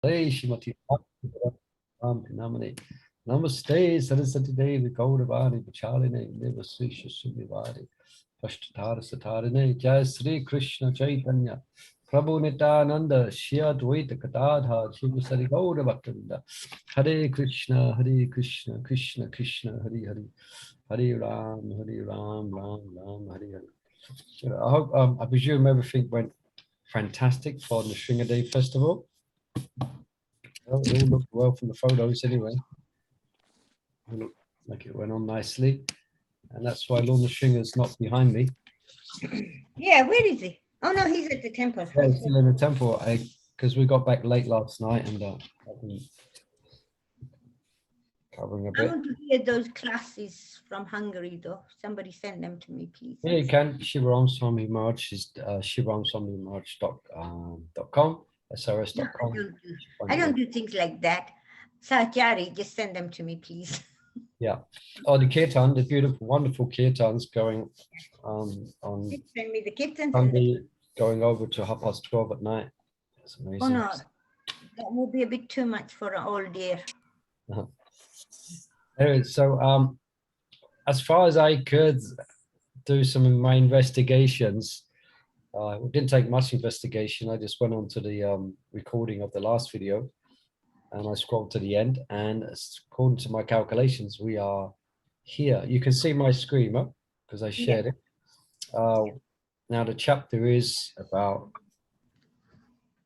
Shrimati Namani. Namaste, Saraswati Devi, Gauravani, Pachaline, Devasrisha Sumivari, Pashtatara Satarine, Jai Sri Krishna Chaitanya, Prabhu Nityananda, Shia Dvaita Katadha, Shiva Sari Gauravakanda, Hare Krishna, Krishna Krishna, Hare Hare, Hare Ram, Ram Ram, Hare Hare. I hope, I presume everything went fantastic for the Day Festival. Well, it all looked well from the photos anyway. It looked like it went on nicely. And that's why Lorna Stringer's not behind me. Yeah, where is he? Oh no, he's at the temple. Yeah, he's still in the temple. Because we got back late last night and I've been covering a bit. I want to hear those classes from Hungary though. Somebody send them to me, please. Yeah, you can. Shivaram Swami March is shivaramswamimarch.com, srs.com. No, I don't do things like that. Sachari, just send them to me, please. Yeah. Oh, the kirtan, the beautiful, wonderful kirtans going on Send me the kirtans. Sunday, going over to 12:30 at night. It's amazing. Oh no, that would be a bit too much for an old dear. Anyway, so as far as I could do some of my investigations, it didn't take much investigation. I just went on to the recording of the last video and I scrolled to the end, and according to my calculations, we are here. You can see my screen because I shared it. Now the chapter is about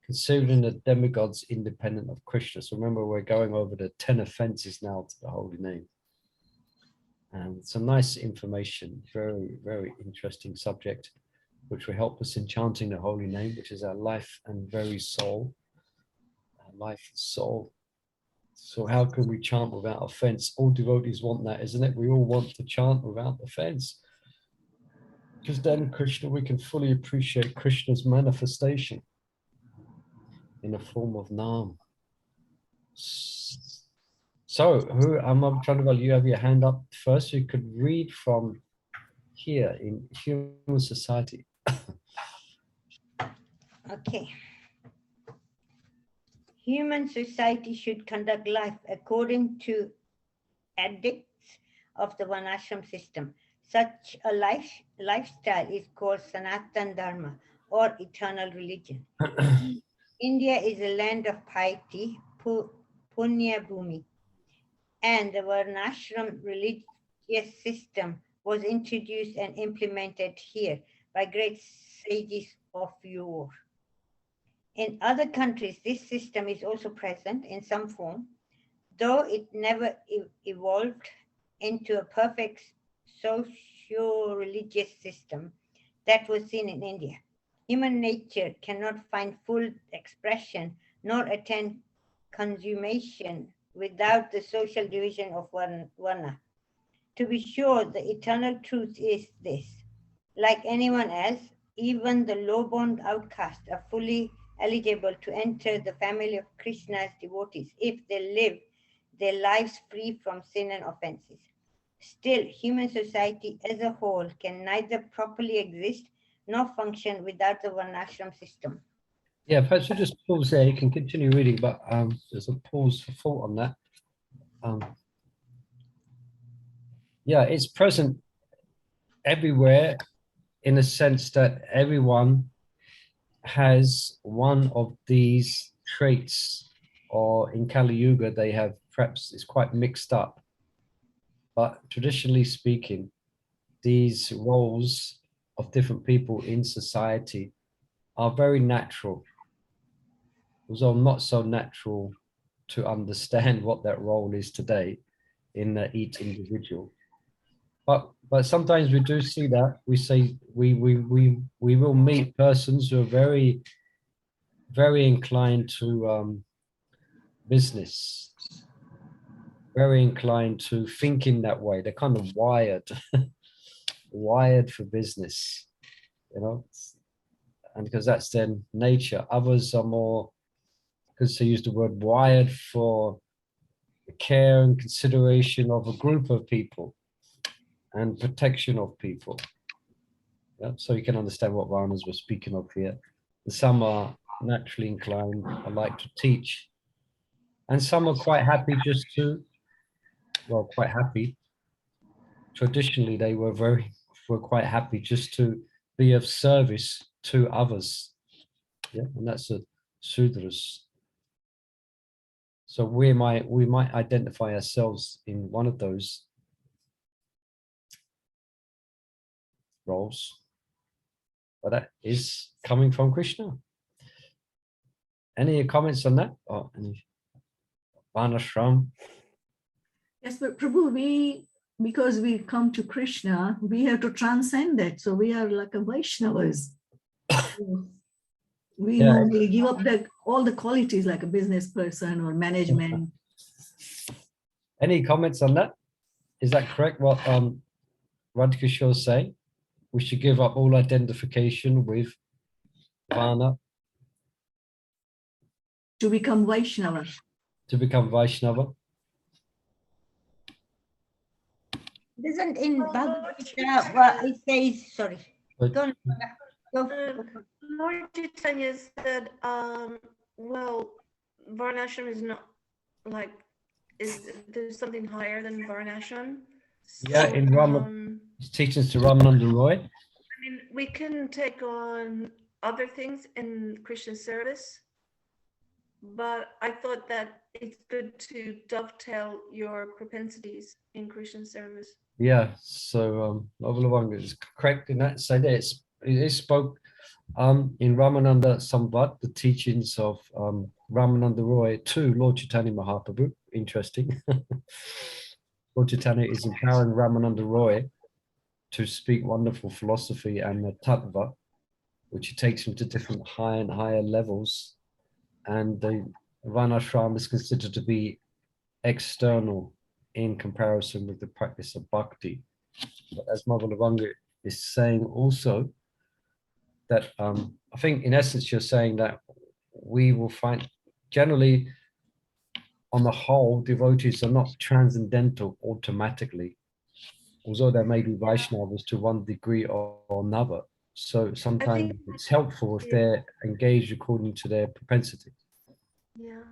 considering the demigods independent of Krishna. So remember, we're going over the 10 offenses now to the holy name. And some nice information, very, very interesting subject, which will help us in chanting the holy name, which is our life and very soul. Our life and soul. So how can we chant without offense? All devotees want that, isn't it? We all want to chant without offense. Because then Krishna, we can fully appreciate Krishna's manifestation in the form of Nam. So, I'm trying to, you have your hand up first. You could read from here in Human Society. Okay. Human society should conduct life according to edicts of the Varnashram system. Such a lifestyle is called Sanatan Dharma, or eternal religion. India is a land of piety, Punya Bhumi, and the Varnashram religious system was introduced and implemented here by great sages of yore. In other countries, this system is also present in some form, though it never evolved into a perfect socio-religious system that was seen in India. Human nature cannot find full expression nor attain consummation without the social division of Varna. To be sure, the eternal truth is this. Like anyone else, even the low-born outcasts are fully eligible to enter the family of Krishna's devotees if they live their lives free from sin and offenses. Still, human society as a whole can neither properly exist nor function without the Varnashram system. Yeah, perhaps you just pause there. You can continue reading, but there's a pause for thought on that. Yeah, it's present everywhere in the sense that everyone has one of these traits, or in Kali Yuga, they have, perhaps it's quite mixed up. But traditionally speaking, these roles of different people in society are very natural, although not so natural to understand what that role is today in each individual. But sometimes we do see that. We say we will meet persons who are very, very inclined to business, very inclined to think in that way. They're kind of wired, wired for business, you know, and because that's their nature. Others are more, because they use the word wired for the care and consideration of a group of people and protection of people. Yeah? So you can understand what Varnas were speaking of here. And some are naturally inclined, I like to teach, And some are quite happy just to, well, quite happy. Traditionally, they were quite happy just to be of service to others. Yeah, and that's a Sudras. So we might identify ourselves in one of those roles, but that is coming from Krishna. Any comments on that? Or any Varnashram? Yes, but Prabhu, because we come to Krishna, we have to transcend that. So we are like a Vaishnavas. We normally give up all the qualities like a business person or management. Any comments on that? Is that correct? What Radhikishore is saying? We should give up all identification with Varna To become Vaishnava. to become Vaishnava. Doesn't in Bhagavad Gita, well, it says, sorry. But Go on, go. Lord Chaitanya said, well, Varnashram is not like, there's something higher than Varnashram. yeah, So, in Rama, his teachings to Ramananda Roy. I mean, we can take on other things in Krishna's service, but I thought that it's good to dovetail your propensities in Krishna's service. Yeah, so Novalavanga is correct in that. So there it is spoke in Ramananda Samvat, the teachings of Ramananda Roy to Lord Chaitanya Mahaprabhu. Interesting. Lord Chaitanya is empowering Ramananda Roy to speak wonderful philosophy and the tattva, which takes him to different higher and higher levels. And the Varnashram is considered to be external in comparison with the practice of bhakti. But as Mavalavanga is saying also, that I think in essence you're saying that we will find generally on the whole devotees are not transcendental automatically, although there may be Vaishnavas to one degree or another. So sometimes it's helpful if they're engaged according to their propensity. Yeah.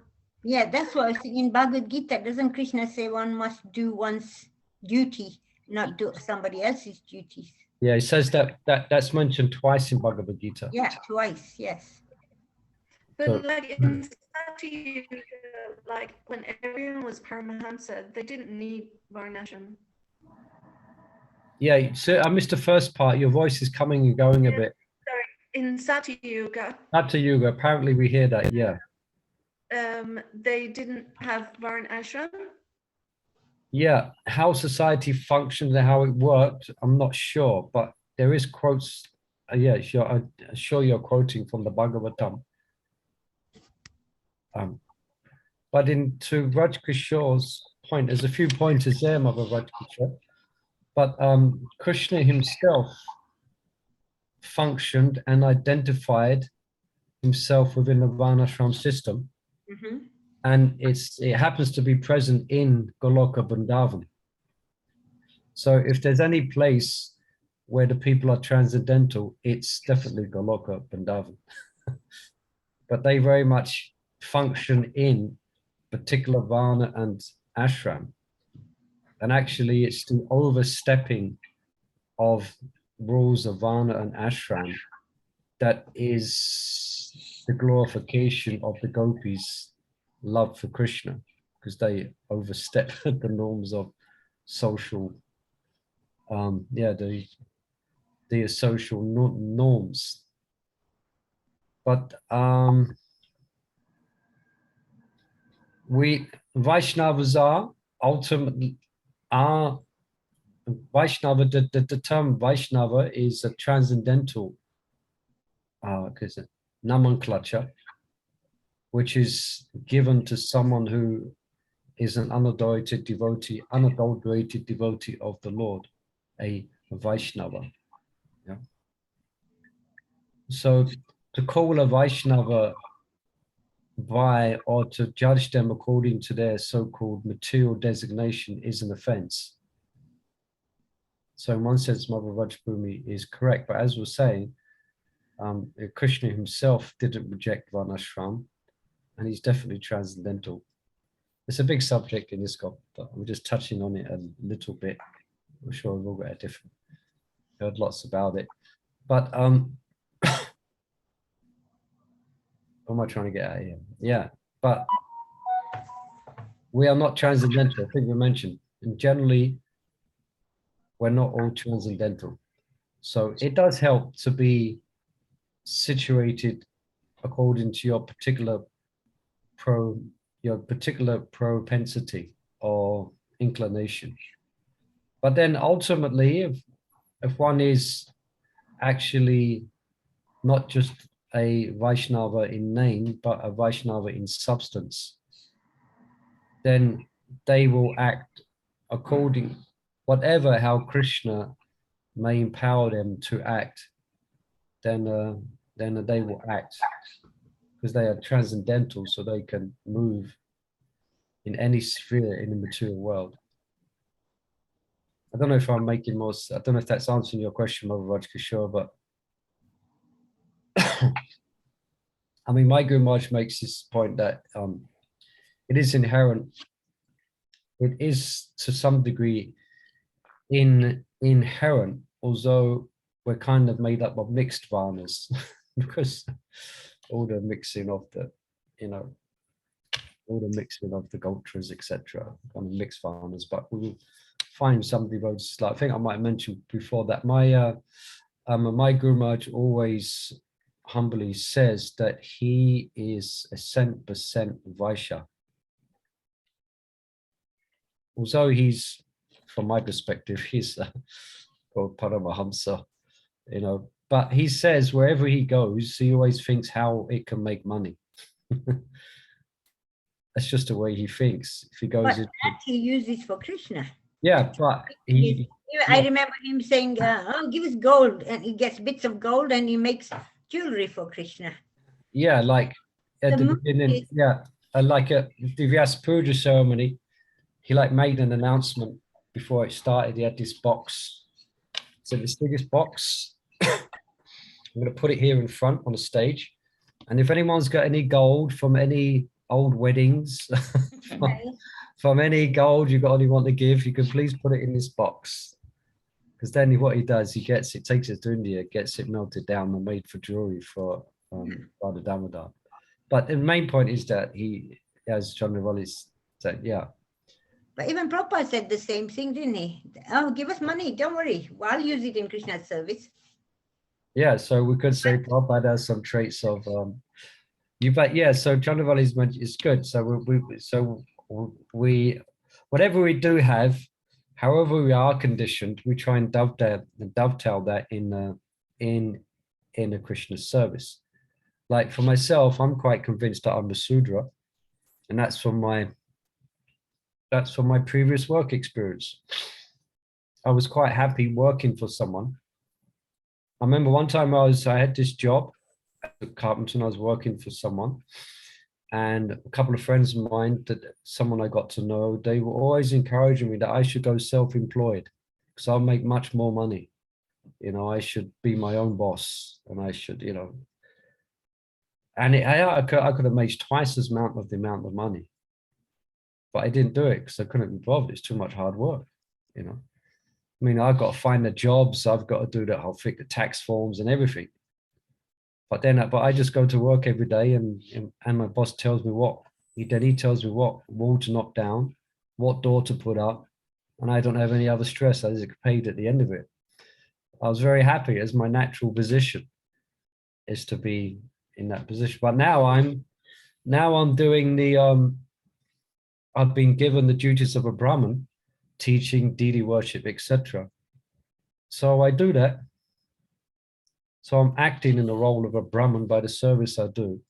Yeah, that's what I was thinking. In Bhagavad Gita, doesn't Krishna say one must do one's duty, not do somebody else's duties? Yeah, he says that's mentioned twice in Bhagavad Gita. Yeah, twice, yes. But So, like in Sati, like when everyone was Paramahansa, they didn't need Varnashram. yeah, so I missed the first part. Your voice is coming and going a bit. Sorry, in Sati Yuga, Hatha Yuga, apparently we hear that, yeah. they didn't have Varn Ashram. Yeah, how society functions and how it worked, I'm not sure, but there is quotes. Yeah, sure. I'm sure you're quoting from the Bhagavatam. But to Rajkishore's point, there's a few pointers there, Mother Rajkishore. But Krishna himself functioned and identified himself within the Varnashram system. Mm-hmm. And it happens to be present in Goloka Vrindavan. So if there's any place where the people are transcendental, it's definitely Goloka Vrindavan. But they very much function in particular Varna and Ashram. And actually it's the overstepping of rules of Varna and Ashram that is the glorification of the gopis' love for Krishna, because they overstep the norms of social, the social norms. But we Vaishnavas are ultimately Vaishnava. The term Vaishnava is a transcendental nomenclature, which is given to someone who is an unadulterated devotee of the Lord, a Vaishnava. Yeah. So to call a Vaishnava by or to judge them according to their so-called material designation is an offense. So in one sense, Mother Rajbhumi is correct, but as we're saying, Krishna himself didn't reject Varnashram, and he's definitely transcendental. it's a big subject in this scope, but we're just touching on it a little bit. I'm sure we've all got a different, heard lots about it. But what am I trying to get at here? Yeah, but we are not transcendental. I think we mentioned, and generally we're not all transcendental. So it does help to be situated according to your particular propensity or inclination. But then ultimately, if one is actually not just a Vaishnava in name, but a Vaishnava in substance, then they will act according, whatever how Krishna may empower them to act, then they will act, because they are transcendental, so they can move in any sphere in the material world. I don't know if I'm making more, I don't know if that's answering your question, Maharaj Kishore, but I mean, my Guru Maharaj makes this point that it is inherent, it is to some degree inherent, although we're kind of made up of mixed varnas, because all the mixing of the, all the mixing of the gotras, etc., kind of mixed varnas. But we will find some devotees, like I think I might have mentioned before, that my Guru Maharaj always humbly says that he is 100% Vaishya. Although he's, from my perspective, he's called Paramahamsa, but he says wherever he goes, he always thinks how it can make money. That's just the way he thinks. If he goes, But that he uses for Krishna. Yeah, but I remember him saying, "Oh, give us gold," and he gets bits of gold and he makes jewelry for Krishna. Yeah, like at the beginning, like at the Vyas Puja ceremony, he like made an announcement before it started. He had this box. So this biggest box. I'm going to put it here in front on the stage, and if anyone's got any gold from any old weddings, from any gold you got anyone to give, you can please put it in this box. Because then what he does, he takes it to India, gets it melted down and made for jewelry for Radha Damodar. But the main point is that he, as Chandravali said, But even Prabhupada said the same thing, didn't he? Oh, give us money, don't worry, I'll use it in Krishna's service. Yeah, so we could say Prabhupada has some traits of so Chandravali's mentioned is good. So we whatever we do have, however we are conditioned, we try and dovetail that in a Krishna service. Like for myself, I'm quite convinced that I'm a Sudra, and that's from my previous work experience. I was quite happy working for someone. I remember one time I had this job at Carpenton. I was working for someone, and a couple of friends of mine, someone I got to know, they were always encouraging me that I should go self-employed because I'll make much more money. I should be my own boss, and I should, and I could have made twice as amount of the amount of money, but I didn't do it because I couldn't be bothered. It's too much hard work, I mean, I've got to find the jobs. I've got to do that. I'll fix the tax forms and everything. But I just go to work every day, and my boss tells me he tells me what wall to knock down, what door to put up, and I don't have any other stress. I just get paid at the end of it. I was very happy, as my natural position is to be in that position. But now I'm doing I've been given the duties of a Brahmin, teaching deity worship, etc. So I do that. So I'm acting in the role of a Brahmin by the service I do,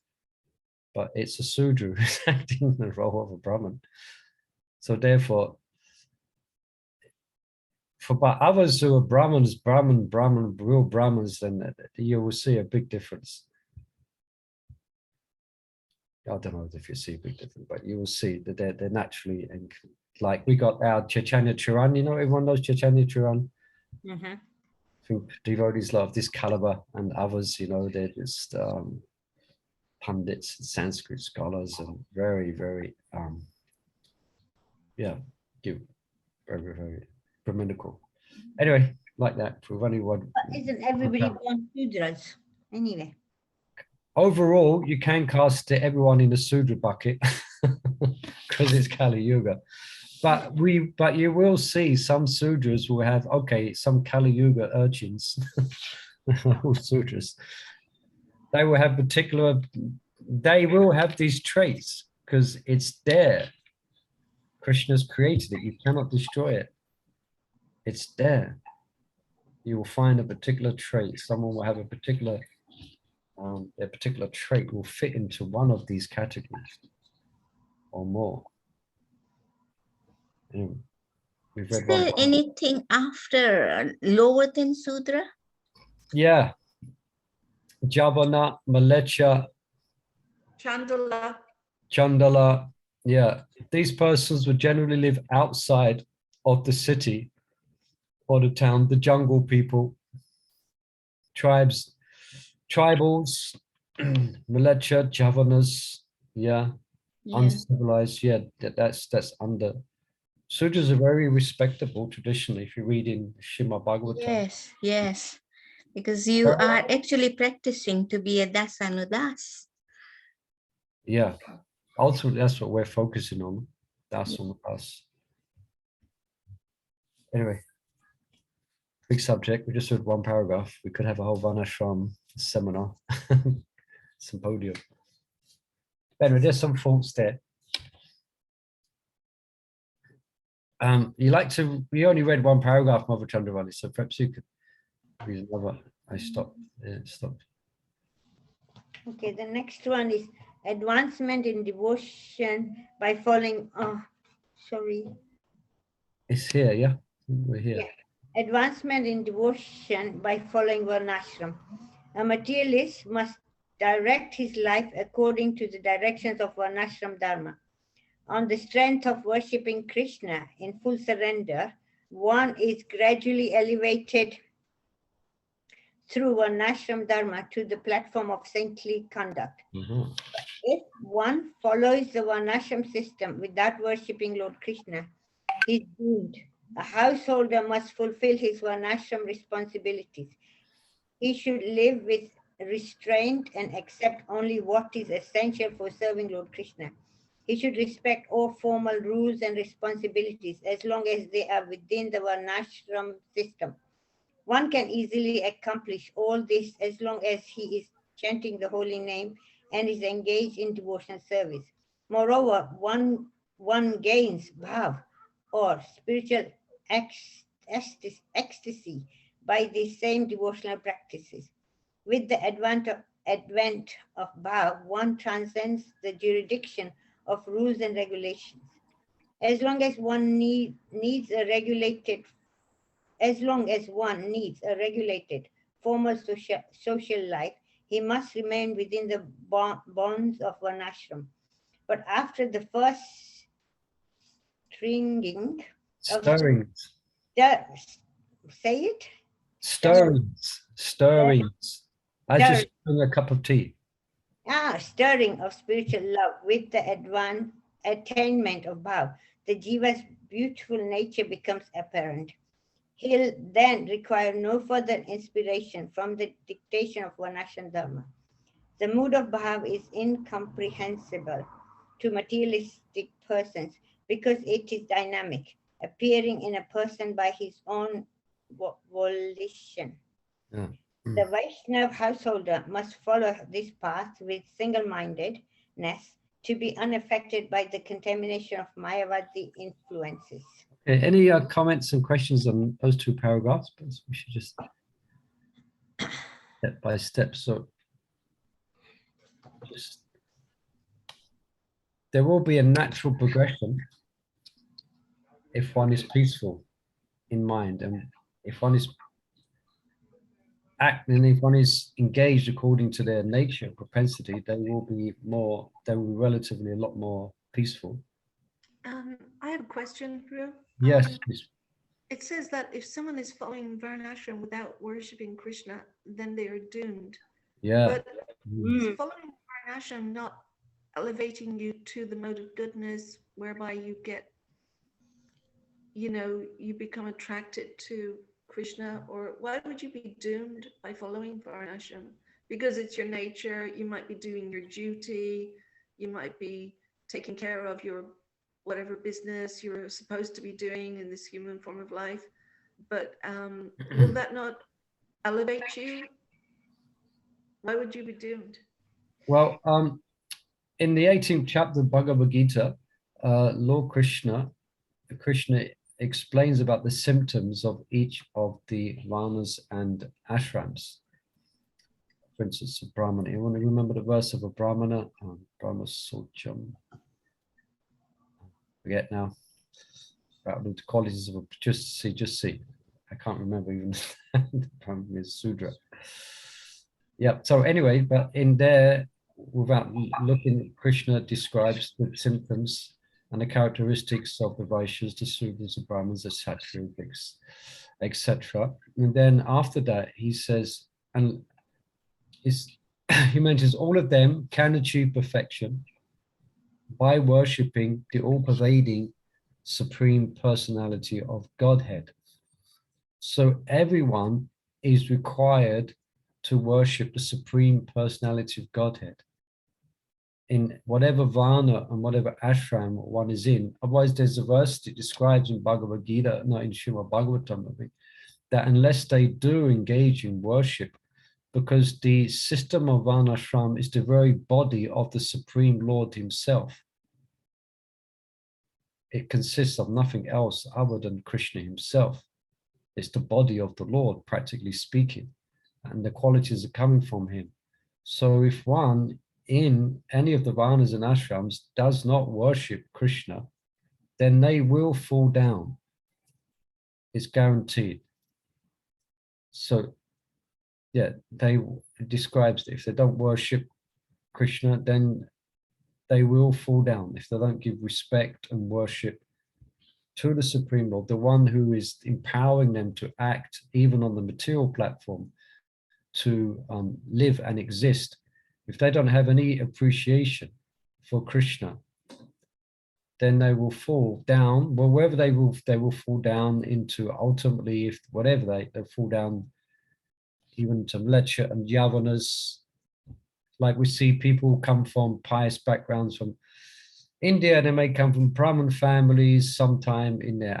but it's a Sudra who's acting in the role of a Brahmin. So therefore, but others who are Brahmins, real Brahmins, then you will see a big difference. I don't know if you see a big difference, but you will see that they're naturally, and like we got our Chaitanya Charan, everyone knows Chaitanya Charan. Mm-hmm. I think devotees love this caliber, and others, they're just pundits and Sanskrit scholars, and very, very yeah, give very, very Brahminical. Anyway, like that, we've only one. But isn't everybody born Sudras? Anyway. Overall, you can cast everyone in the Sudra bucket because it's Kali Yuga. But you will see some Sudras will have, okay, some Kali Yuga urchins, or Sudras. They will have these traits because it's there. Krishna's created it. You cannot destroy it. It's there. You will find a particular trait. Someone will have a particular, their particular trait will fit into one of these categories or more. Anyway, we've Is read there one. anything after lower than Sudra? Yeah. Javana, Malecha, Chandala. Chandala. Yeah. These persons would generally live outside of the city or the town, the jungle people, tribals, Malecha, Javanas, yeah, Yeah. uncivilized, yeah, that's under. Sudras are very respectable traditionally if you read in Srimad Bhagavatam. Yes, yes. Because you are actually practicing to be a dasanudas. Yeah, ultimately that's what we're focusing on. That's on us. Anyway, big subject. We just read one paragraph. We could have a whole Varnashram seminar, symposium. Anyway, there's some faults there. We only read one paragraph, Mother Chandravali, so perhaps you could read another. I stopped. Yeah, stopped. Okay, the next one is advancement in devotion by following, sorry. It's here, yeah? We're here. Yeah. Advancement in devotion by following Varnashram. A materialist must direct his life according to the directions of Varnashram Dharma. On the strength of worshipping Krishna in full surrender, one is gradually elevated through Varnashram Dharma to the platform of saintly conduct. Mhm. If one follows the Varnashram system without worshipping Lord Krishna, he is doomed. A householder must fulfill his Varnashram responsibilities. He should live with restraint and accept only what is essential for serving Lord Krishna. He should respect all formal rules and responsibilities as long as they are within the Varnashram system. One can easily accomplish all this as long as he is chanting the holy name and is engaged in devotional service. Moreover, one gains bhav or spiritual ecstasy by these same devotional practices. With the advent of bhav, one transcends the jurisdiction of rules and regulations. As long as one needs a regulated formal social life, he must remain within the bonds of Varnashram. But after the first stringing of Stirrings. say it? Stirrings. I just bring a cup of tea. Stirring of spiritual love with the attainment of bhav, the jiva's beautiful nature becomes apparent. He'll then require no further inspiration from the dictation of Varnashram Dharma. The mood of bhav is incomprehensible to materialistic persons because it is dynamic, appearing in a person by his own volition. Yeah. The Vaishnava householder must follow this path with single-mindedness to be unaffected by the contamination of Mayavadi influences. Okay, any comments and questions on those two paragraphs? We should just step by step. So there will be a natural progression if one is peaceful in mind, and if one is engaged according to their nature and propensity, they will be relatively a lot more peaceful. I have a question, Drew. Yes, please. It says that if someone is following Varnashram without worshipping Krishna, then they are doomed. Yeah. But is following Varnashram not elevating you to the mode of goodness, whereby you get you know, you become attracted to Krishna, or why would you be doomed by following Varnashram? Because it's your nature. You might be doing your duty. You might be taking care of your whatever business you're supposed to be doing in this human form of life. But will that not elevate you? Why would you be doomed? Well, in the 18th chapter of Bhagavad Gita, Lord Krishna explains about the symptoms of each of the varnas and ashrams. For instance, a brahmana. You want to remember the verse of a brahmana? Brahma Socham. Forget now. About the qualities of a just see. I can't remember even the Brahmana is Sudra. Yeah. So anyway, but in there, without looking, Krishna describes the symptoms and the characteristics of the Vaishyas, the Sudras, the Brahmins, the Sattviks, etc. And then after that, he says, and he mentions all of them can achieve perfection by worshipping the all-pervading Supreme Personality of Godhead. So everyone is required to worship the Supreme Personality of Godhead in whatever varna and whatever ashram one is in. Otherwise, there's a verse that describes in Bhagavad Gita, not in Srimad Bhagavatam, I think, that unless they do engage in worship, because the system of varnashram is the very body of the Supreme Lord himself. It consists of nothing else other than Krishna himself. It's the body of the Lord, practically speaking, and the qualities are coming from him. So if one in any of the varnas and ashrams does not worship Krishna, then they will fall down. It's guaranteed. So yeah, it describes that if they don't worship Krishna, then they will fall down. If they don't give respect and worship to the Supreme Lord, the one who is empowering them to act even on the material platform, to live and exist, if they don't have any appreciation for Krishna, then they will fall down. Well, wherever they will fall down into, ultimately, if whatever they fall down even to mlecha and yavanas. Like we see people come from pious backgrounds from India, they may come from Brahmin families sometime in their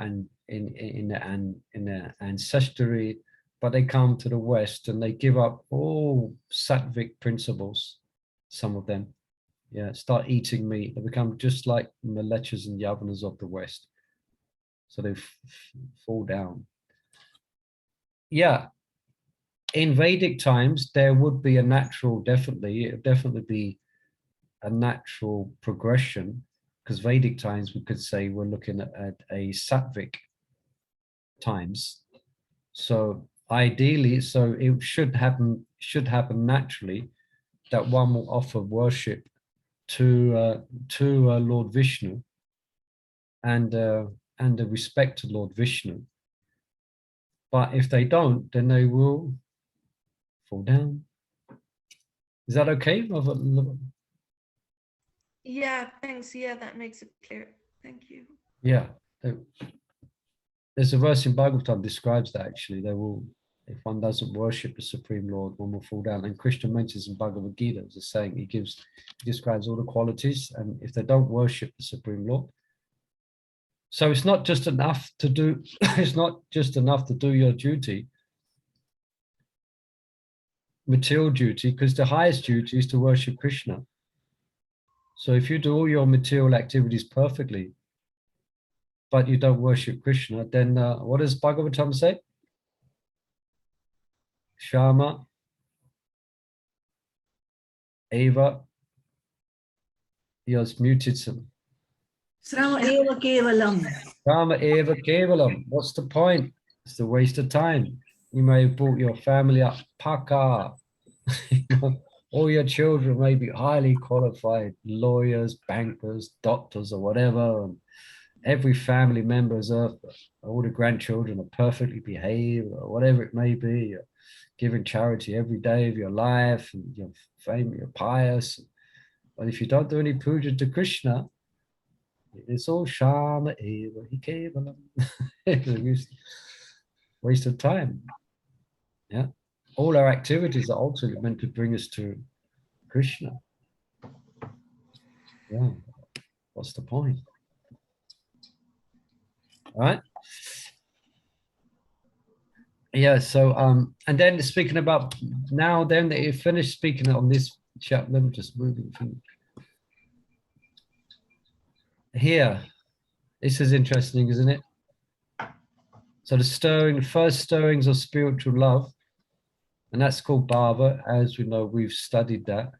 ancestry, but they come to the West and they give up all sattvic principles, some of them. Yeah, start eating meat. They become just like mlechas and yavanas of the West. So they fall down. Yeah, in Vedic times, there would be a natural, definitely be a natural progression, because Vedic times, we could say we're looking at a sattvic times. So ideally, so it should happen naturally that one will offer worship to Lord Vishnu and the respect to Lord Vishnu. But if they don't, then they will fall down. Is that okay? Yeah, thanks. Yeah, that makes it clear. Thank you. Yeah. There's a verse in Bhagavatam describes that actually. They will, if one doesn't worship the Supreme Lord, one will fall down. And Krishna mentions in Bhagavad Gita, as a saying, he describes all the qualities, and if they don't worship the Supreme Lord. So it's not just enough to do, it's not just enough to do your duty, material duty, because the highest duty is to worship Krishna. So if you do all your material activities perfectly, but you don't worship Krishna, then what does Bhagavatam say? Shama Eva, he has muted some. Srama eva kevalam. Shama Eva Kevalam. What's the point? It's a waste of time. You may have brought your family up, paka. All your children may be highly qualified lawyers, bankers, doctors, or whatever. And every family member is all the grandchildren are perfectly behaved, or whatever it may be. You're giving charity every day of your life, and you're pious. But if you don't do any puja to Krishna, It's all shama eva hi kevalam. It's a waste of time. Yeah. All our activities are ultimately meant to bring us to Krishna. Yeah. What's the point? All right. Yeah. So and then speaking about now, then that you finished speaking on this chapter, let me just move it here. This is interesting, isn't it? So the first stirrings of spiritual love, and that's called bhava. As we know, we've studied that.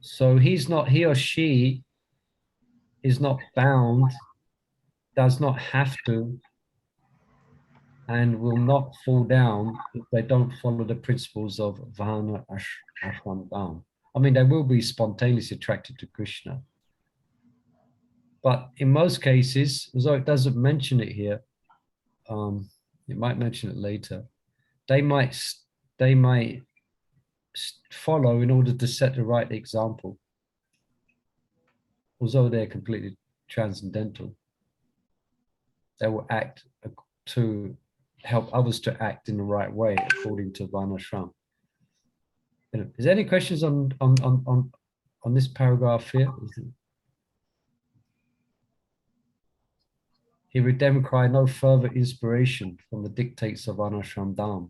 So he or she is not bound, does not have to, and will not fall down if they don't follow the principles of Vana Ashram Dham. I mean, they will be spontaneously attracted to Krishna. But in most cases, although it doesn't mention it here, it might mention it later, they might follow in order to set the right example, although they're completely transcendental. They will act to help others to act in the right way according to Varnashram. Is there any questions on this paragraph here? He would then require no further inspiration from the dictates of Varnashram Dham.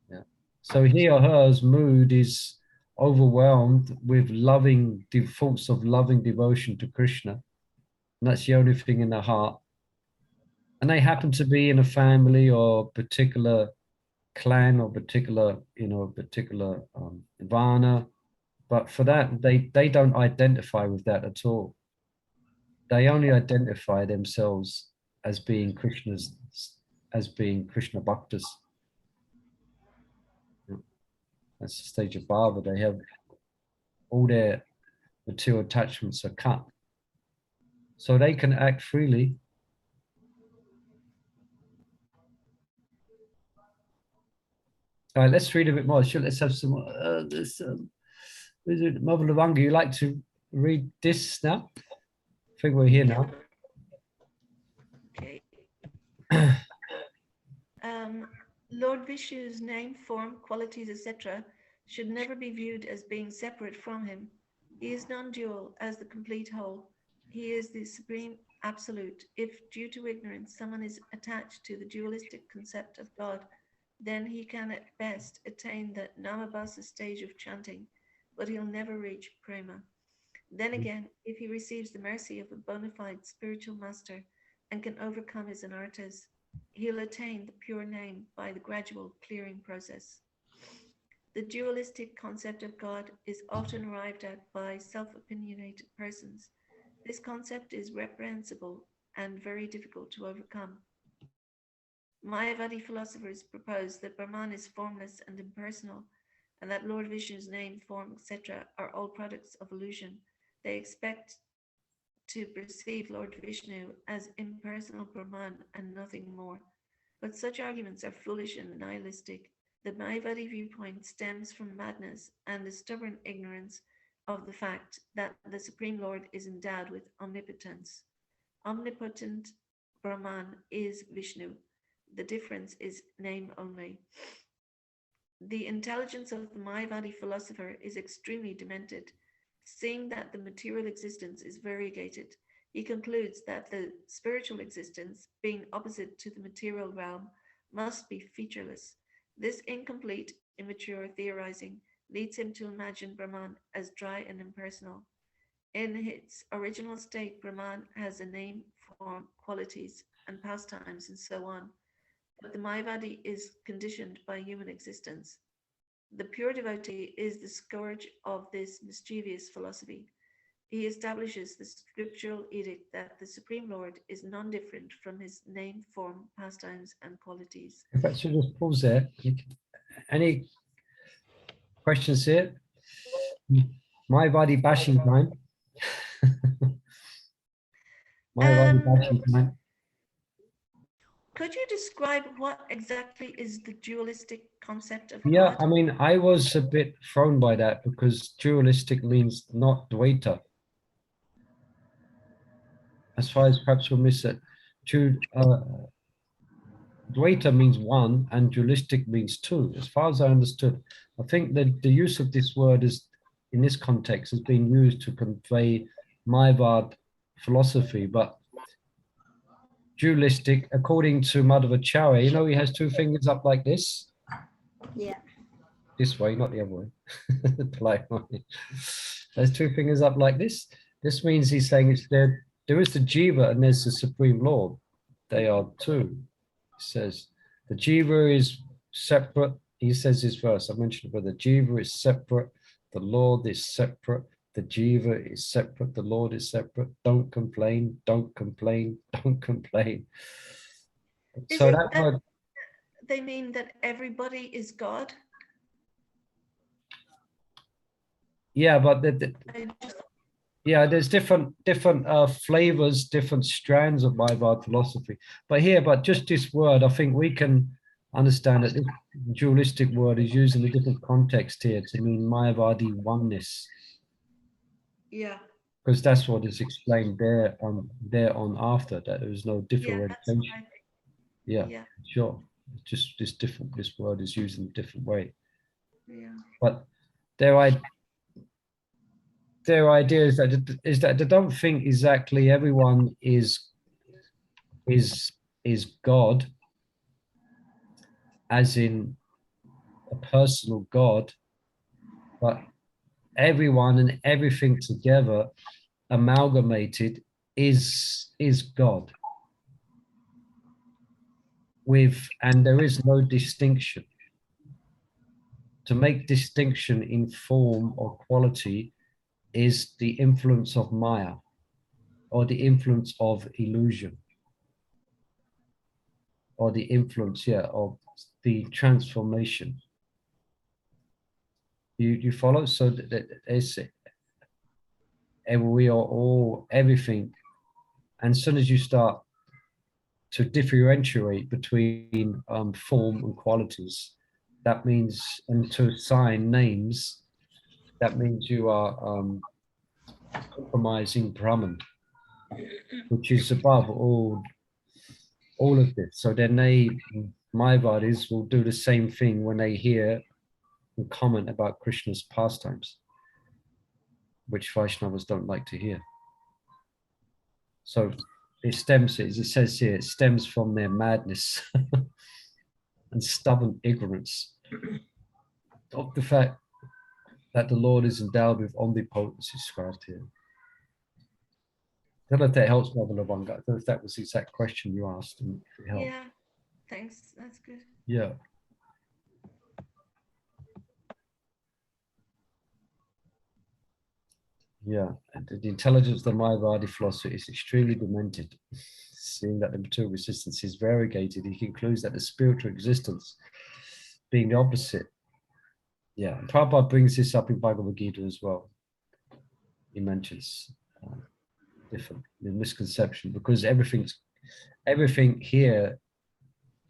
Yeah. So he or her's mood is overwhelmed with thoughts of loving devotion to Krishna. And that's the only thing in their heart. And they happen to be in a family or particular clan or particular Varna. But for that, they don't identify with that at all. They only identify themselves as being Krishna Bhaktas. That's the stage of bhava. They have all their material attachments are cut. So they can act freely. All right, let's read a bit more. Sure, let's have some more. Mother Lavanga, you like to read this now? I think we're here now. Okay. Lord Vishnu's name, form, qualities, etc. should never be viewed as being separate from him. He is non-dual as the complete whole. He is the supreme absolute. If due to ignorance someone is attached to the dualistic concept of God, then he can at best attain the Namabhasa stage of chanting, but he'll never reach prema. Then again, if he receives the mercy of a bona fide spiritual master and can overcome his anarthas, he'll attain the pure name by the gradual clearing process. The dualistic concept of God is often arrived at by self-opinionated persons. This concept is reprehensible and very difficult to overcome. Mayavadi philosophers propose that Brahman is formless and impersonal, and that Lord Vishnu's name, form, etc. are all products of illusion. They expect to perceive Lord Vishnu as impersonal Brahman and nothing more. But such arguments are foolish and nihilistic. The Mayavadi viewpoint stems from madness and the stubborn ignorance of the fact that the Supreme Lord is endowed with omnipotence. Omnipotent Brahman is Vishnu. The difference is name only. The intelligence of the Mayavadi philosopher is extremely demented. Seeing that the material existence is variegated, he concludes that the spiritual existence, being opposite to the material realm, must be featureless. This incomplete, immature theorizing leads him to imagine Brahman as dry and impersonal. In its original state, Brahman has a name, form, qualities, and pastimes, and so on. But the Mayavadi is conditioned by human existence. The pure devotee is the scourge of this mischievous philosophy. He establishes the scriptural edict that the Supreme Lord is non-different from his name, form, pastimes, and qualities. If I should just pause there. Any questions here? Mayavadi bashing time. Mayavadi bashing time. Could you describe what exactly is the dualistic concept of Yeah, God? I mean, I was a bit thrown by that because dualistic means not Dvaita. As far as perhaps we'll miss it. Dvaita means one and dualistic means two, as far as I understood. I think that the use of this word is, in this context, has been used to convey Mayavad philosophy, but dualistic, according to Madhavacharya, you know, he has two fingers up like this. Yeah. This way, not the other way. Polite way. There's two fingers up like this. This means he's saying it's there is the jiva and there's the Supreme Lord. They are two. He says the jiva is separate. He says this verse, I mentioned before, the jiva is separate, the Lord is separate, the jiva is separate, the Lord is separate. Don't complain, don't complain, don't complain. Is So it that word, they mean that everybody is God? yeah, but I just, yeah, there's different flavors, different strands of Mayavad philosophy. But just this word, I think we can understand that this dualistic word is used in a different context here to mean Mayavadi oneness, yeah, because that's what is explained there on after, that there is no yeah, that's what differentiation. I think. Yeah, Yeah, sure. Just this word is used in a different way. yeah. But their idea is that they don't think exactly everyone is God, as in a personal God, but everyone and everything together, amalgamated, is God. And there is no distinction. To make distinction in form or quality is the influence of Maya, or the influence of illusion, or the influence, of the transformation. You follow? So that it's, we are all everything. And as soon as you start to differentiate between form and qualities, that means, and to assign names, that means you are compromising Brahman, which is above all of this. So then Mayavadis will do the same thing when they hear and comment about Krishna's pastimes, which Vaishnavas don't like to hear. So it says here, it stems from their madness and stubborn ignorance of the fact that the Lord is endowed with omnipotence, described here. I don't know if that helps, Mother Lavanga. I don't know if that was the exact question you asked, and it helped. Yeah, thanks. That's good. Yeah. Yeah, and the intelligence of the Mayavadi philosopher is extremely demented. Seeing that the material resistance is variegated, he concludes that the spiritual existence being the opposite. Yeah, and Prabhupada brings this up in Bhagavad Gita as well. He mentions different misconception, because everything here,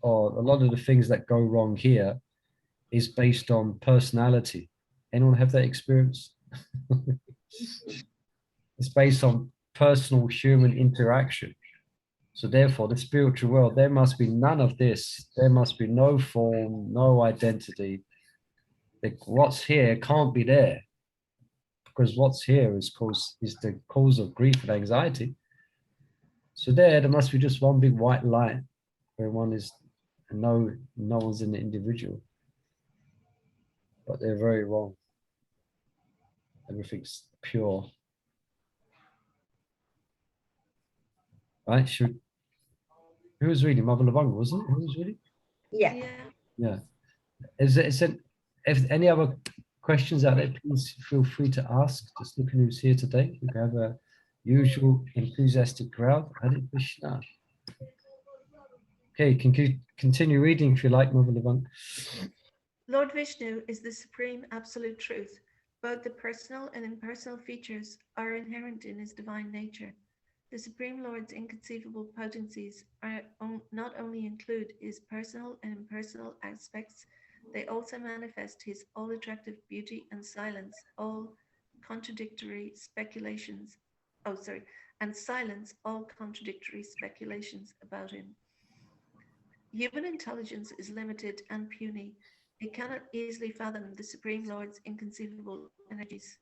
or a lot of the things that go wrong here, is based on personality. Anyone have that experience? It's based on personal human interaction. So therefore, the spiritual world, there must be none of this. There must be no form, no identity. What's here can't be there, because what's here is the cause of grief and anxiety. So there must be just one big white light, where one is, no one's an individual. But they're very wrong. Everything's pure. Right? Who was reading? Mother Lavanga, wasn't it? Who was reading? Yeah. Yeah. Yeah. If any other questions out there, please feel free to ask. Just looking who's here today. We have a usual enthusiastic crowd. Hare Krishna. Okay, can you continue reading if you like, Mother Lavanga. Lord Vishnu is the supreme absolute truth. Both the personal and impersonal features are inherent in his divine nature. The Supreme Lord's inconceivable potencies not only include his personal and impersonal aspects, they also manifest his all-attractive beauty and silence all contradictory speculations. And silence all contradictory speculations about him. Human intelligence is limited and puny. It cannot easily fathom the Supreme Lord's inconceivable energies.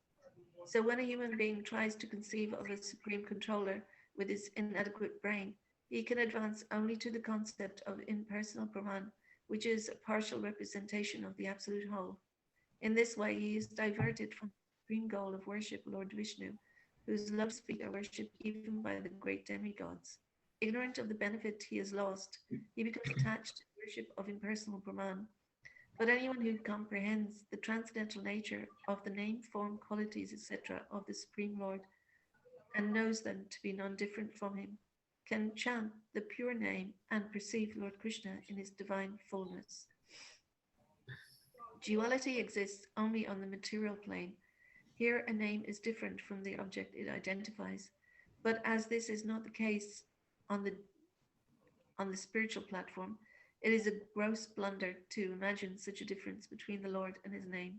So when a human being tries to conceive of a supreme controller with his inadequate brain, he can advance only to the concept of impersonal Brahman, which is a partial representation of the absolute whole. In this way, he is diverted from the supreme goal of worship, Lord Vishnu, whose lotus feet are worshipped even by the great demigods. Ignorant of the benefit he has lost, he becomes attached to the worship of impersonal Brahman. But anyone who comprehends the transcendental nature of the name, form, qualities, etc. of the Supreme Lord and knows them to be non-different from him, can chant the pure name and perceive Lord Krishna in his divine fullness. Duality exists only on the material plane. Here a name is different from the object it identifies. But as this is not the case on the spiritual platform, it is a gross blunder to imagine such a difference between the Lord and his name,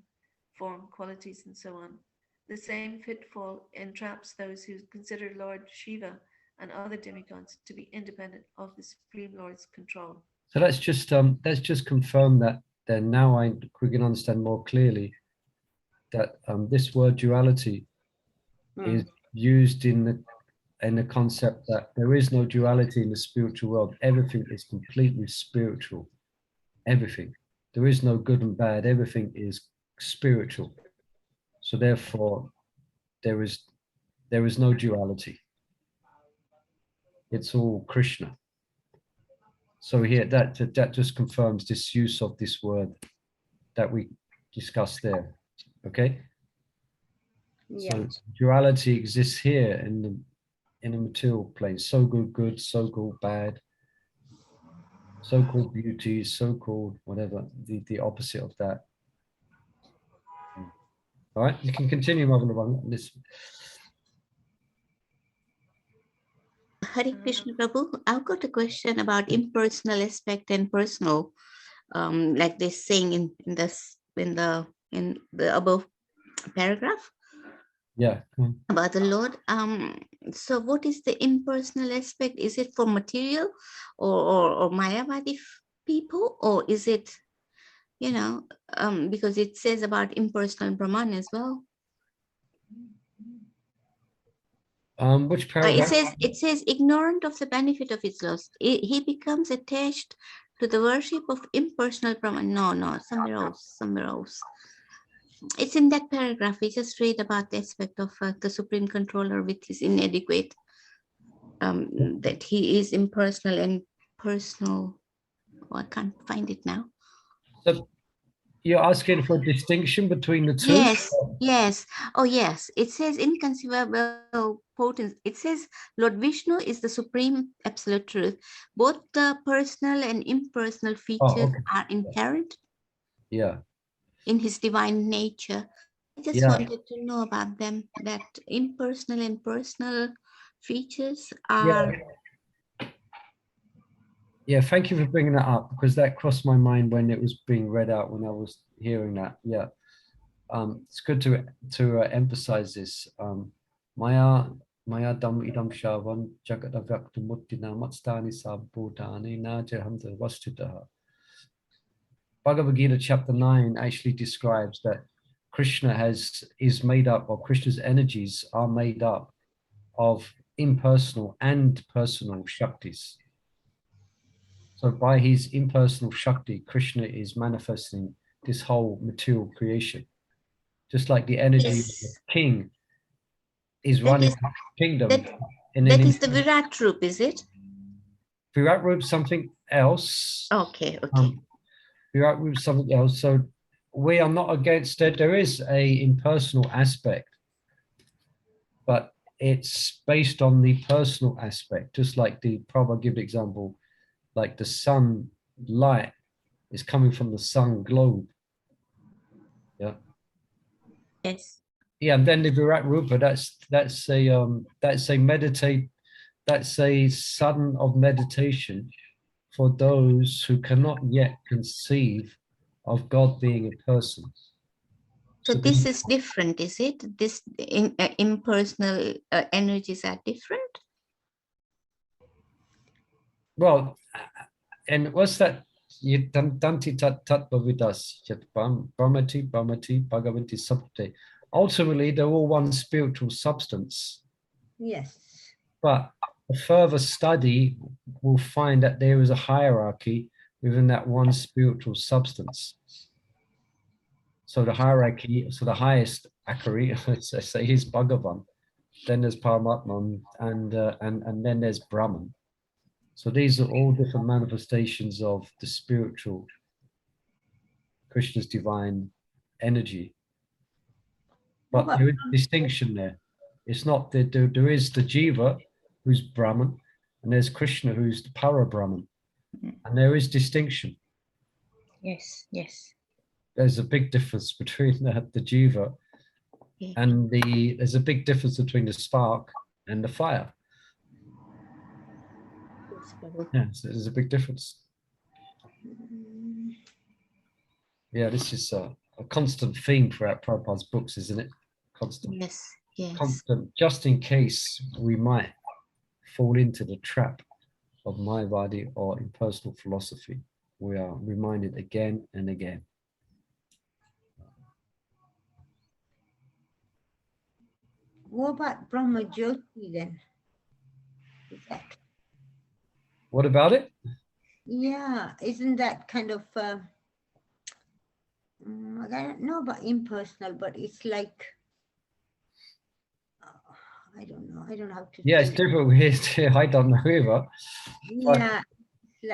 form, qualities, and so on. The same pitfall entraps those who consider Lord Shiva and other demigods to be independent of the Supreme Lord's control. So let's just confirm that then now we can understand more clearly that this word duality is used in the concept that there is no duality in the spiritual world. Everything is completely spiritual. Everything. There is no good and bad. Everything is spiritual. So therefore, there is no duality. It's all Krishna. So here, that just confirms this use of this word that we discussed there. Okay. Yeah. So duality exists here in the material plane. So-called good, so-called bad, so-called beauty, so-called whatever, the opposite of that. All right, you can continue, Mother this. Hare Krishna Prabhu, I've got a question about impersonal aspect and personal, like they're saying in the above paragraph. Yeah. About the Lord. So what is the impersonal aspect? Is it for material or Mayavadi people, or is it, because it says about impersonal Brahman as well. Which paragraph? It says ignorant of the benefit of his loss. He becomes attached to the worship of impersonal Brahman. No, somewhere else. It's in that paragraph. We just read about the aspect of the Supreme Controller with his inadequate, that he is impersonal and personal. Oh, I can't find it now. So you're asking for a distinction between the two? Yes. Oh, yes. It says inconceivable potency. It says Lord Vishnu is the supreme absolute truth. Both the personal and impersonal features are inherent in his divine nature. I just wanted to know about them, that impersonal and personal features are... Yeah, thank you for bringing that up, because that crossed my mind when it was being read out, when I was hearing that. Yeah. It's good to emphasize this. Maya dam idam shavan jagadavakta muttina matstani sabbhutani najahamta vastutaha. Bhagavad Gita chapter 9 actually describes that Krishna is made up, or Krishna's energies are made up of impersonal and personal shaktis. So by his impersonal shakti, Krishna is manifesting this whole material creation. Just like the energy of the king is running the kingdom. That is the Virat Roop, is it? Virat Roop is something else. Okay. Virat Roop is something else. So we are not against it. There is a impersonal aspect, but it's based on the personal aspect. Just like the Prabhupada give the example, like the sun light is coming from the sun globe. Yeah. Yes. Yeah, and then the Virat Rupa, that's a That's a sadhana of meditation for those who cannot yet conceive of God being a person. So this is different, is it? This impersonal energies are different? Well, and what's that? Danti tat vidas brahmati bhagavanti sapte. Ultimately, they're all one spiritual substance. Yes. But a further study will find that there is a hierarchy within that one spiritual substance. So the hierarchy, so the highest akari, let's say, is Bhagavan. Then there's Paramatman, and then there's Brahman. So these are all different manifestations of the spiritual, Krishna's divine energy. But there is distinction there. It's not that there is the Jiva, who's Brahman, and there's Krishna, who's the Para Brahman. And there is distinction. Yes, yes. There's a big difference between the Jiva and there's a big difference between the spark and the fire. Yeah, so there's a big difference. Yeah, this is a constant theme throughout Prabhupada's books, isn't it? Constant. Yes, yes. Constant, just in case we might fall into the trap of Mayavadi or impersonal philosophy. We are reminded again and again. What about Brahma Jyoti then? What about it? Yeah, isn't that kind of, I don't know about impersonal, but it's like, I don't know how to Yeah, say it's different. I don't know either. Yeah,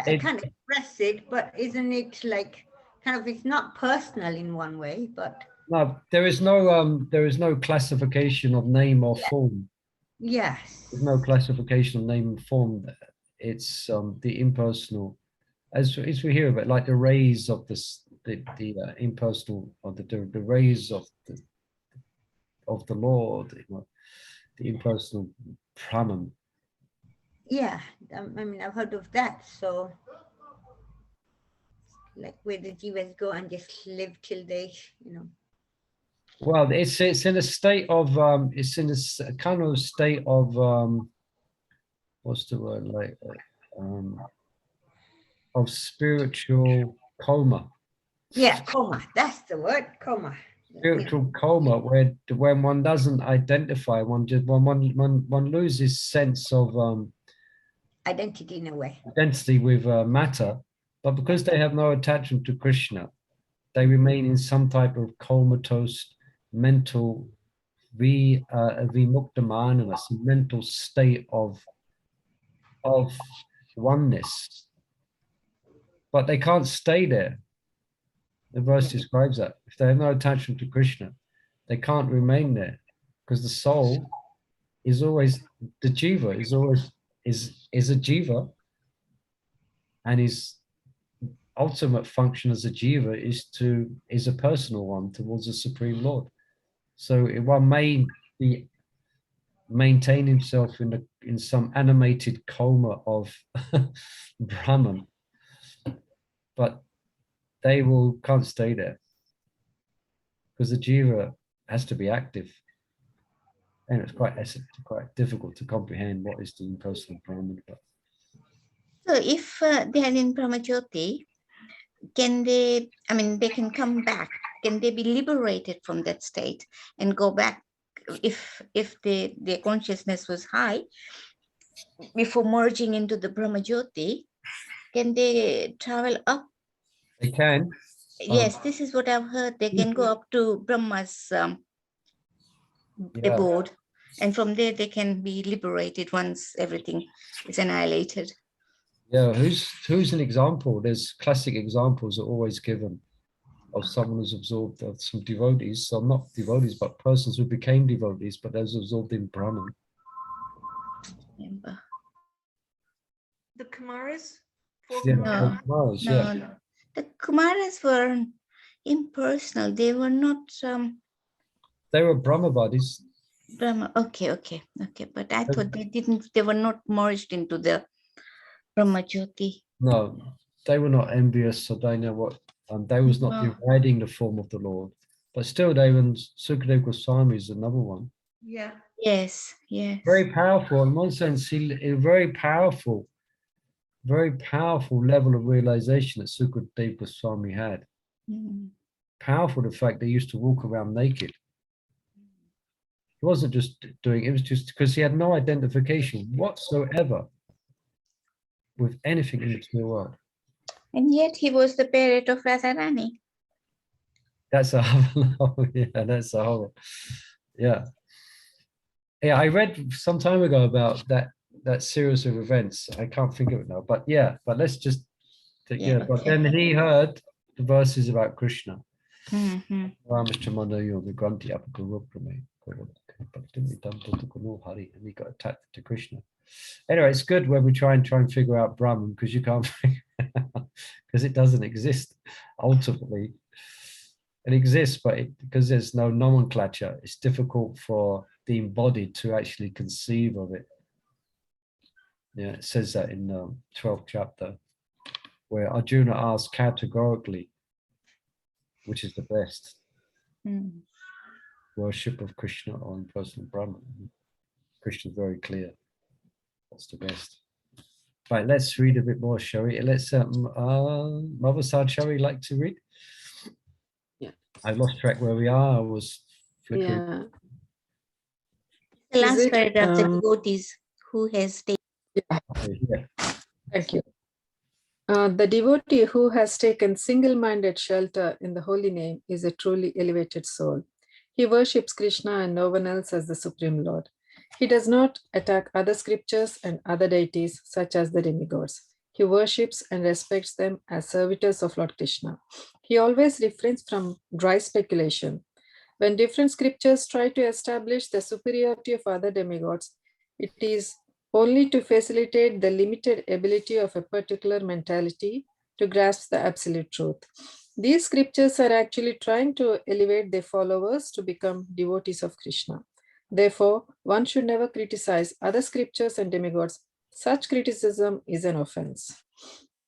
I can't express it, but isn't it like kind of, it's not personal in one way, but No, there is no classification of name or form. yes. There's no classification of name and form. It's the impersonal, as we hear about, like the rays of this, the impersonal, or the rays of the Lord, the impersonal Brahman. Yeah, I mean, I've heard of that. So, like where the jivas go and just live till they, Well, it's in a state of it's in a kind of state of what's the word, like of spiritual coma. Yeah, coma. That's the word, coma. Spiritual coma, where when one doesn't identify, one loses sense of Identity in a way. identity with matter, but because they have no attachment to Krishna, they remain in some type of comatose mental vimuktamanana, some mental state of oneness. But they can't stay there. The verse describes that. If they have no attachment to Krishna, they can't remain there, because the soul is always, the jiva is always is a jiva, and his ultimate function as a jiva is a personal one towards the Supreme Lord. So one may be maintain himself in some animated coma of Brahman, but they can't stay there, because the jiva has to be active, and it's quite difficult to comprehend what is the impersonal Brahman. But so if they are in Brahmajyoti, can they, I mean, they can come back? Can they be liberated from that state and go back if their consciousness was high before merging into the Brahmajyoti? Can they travel up? they can. Yes, this is what I've heard. They can go up to Brahma's abode, and from there they can be liberated once everything is annihilated. Yeah, who's an example? There's classic examples are always given of someone who's absorbed some devotees, so not devotees, but persons who became devotees, but those absorbed in Brahman. Remember. The Kumaras? No, the Kumaras were impersonal. They were not. They were Brahmavadis. Brahma. Okay. But I thought they were not merged into the Brahma Jyoti. No, they were not envious, so they know what, they was not dividing the form of the Lord. But still, Sukadeva Goswami is another one. Yeah. Yes. Very powerful. In one sense, a very powerful level of realization that Sukadeva Goswami had. Powerful, the fact they used to walk around naked. He wasn't just doing it, was just because he had no identification whatsoever with anything in the material world. And yet he was the parent of Radharani. That's a whole, yeah, that's a whole, yeah. Yeah, I read some time ago about that series of events. I can't think of it now, but yeah, but let's just, but then he heard the verses about Krishna. And he got attached to Krishna. Anyway, it's good when we try and figure out Brahman, because you can't figure it out, because it doesn't exist ultimately. It exists, but because there's no nomenclature, it's difficult for the embodied to actually conceive of it. Yeah, it says that in the 12th chapter, where Arjuna asks categorically, which is the best worship of Krishna or impersonal Brahman. Krishna is very clear. What's the best? Right, let's read a bit more, shall we? Let's, Mother Sad, shall we like to read? Yeah. I lost track where we are. I was flickering. Yeah. The last it, paragraph, the devotees who has taken. Yeah. Thank you. The devotee who has taken single-minded shelter in the holy name is a truly elevated soul. He worships Krishna and no one else as the Supreme Lord. He does not attack other scriptures and other deities such as the demigods. He worships and respects them as servitors of Lord Krishna. He always refrains from dry speculation. When different scriptures try to establish the superiority of other demigods, it is only to facilitate the limited ability of a particular mentality to grasp the absolute truth. These scriptures are actually trying to elevate their followers to become devotees of Krishna. Therefore, one should never criticize other scriptures and demigods. Such criticism is an offense.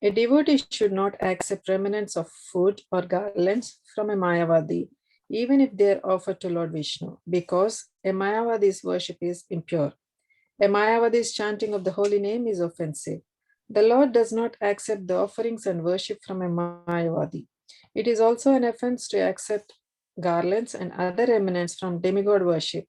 A devotee should not accept remnants of food or garlands from a Mayavadi, even if they are offered to Lord Vishnu, because a Mayavadi's worship is impure. A Mayavadi's chanting of the holy name is offensive. The Lord does not accept the offerings and worship from a Mayavadi. It is also an offense to accept garlands and other remnants from demigod worship.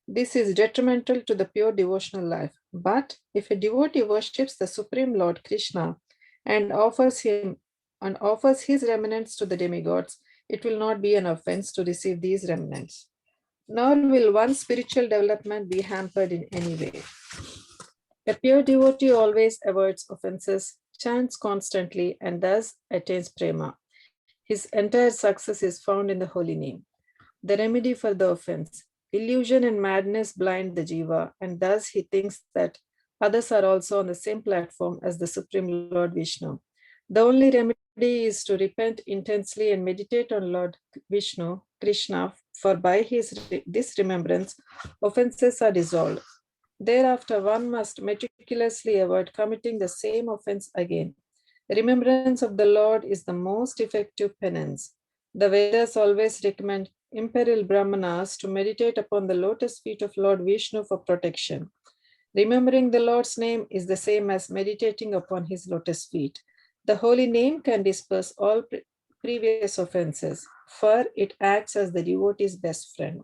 This is detrimental to the pure devotional life. But if a devotee worships the Supreme Lord Krishna and offers his remnants to the demigods, it will not be an offense to receive these remnants. Nor will one's spiritual development be hampered in any way. A pure devotee always avoids offenses, chants constantly, and thus attains prema. His entire success is found in the holy name. The remedy for the offense: illusion and madness blind the jiva, and thus he thinks that others are also on the same platform as the Supreme Lord Vishnu. The only remedy is to repent intensely and meditate on Lord Vishnu, Krishna, for by this remembrance, offenses are dissolved. Thereafter, one must meticulously avoid committing the same offense again. Remembrance of the Lord is the most effective penance. The Vedas always recommend imperial brahmanas to meditate upon the lotus feet of Lord Vishnu for protection. Remembering the Lord's name is the same as meditating upon his lotus feet. The holy name can disperse all previous offenses, for it acts as the devotee's best friend.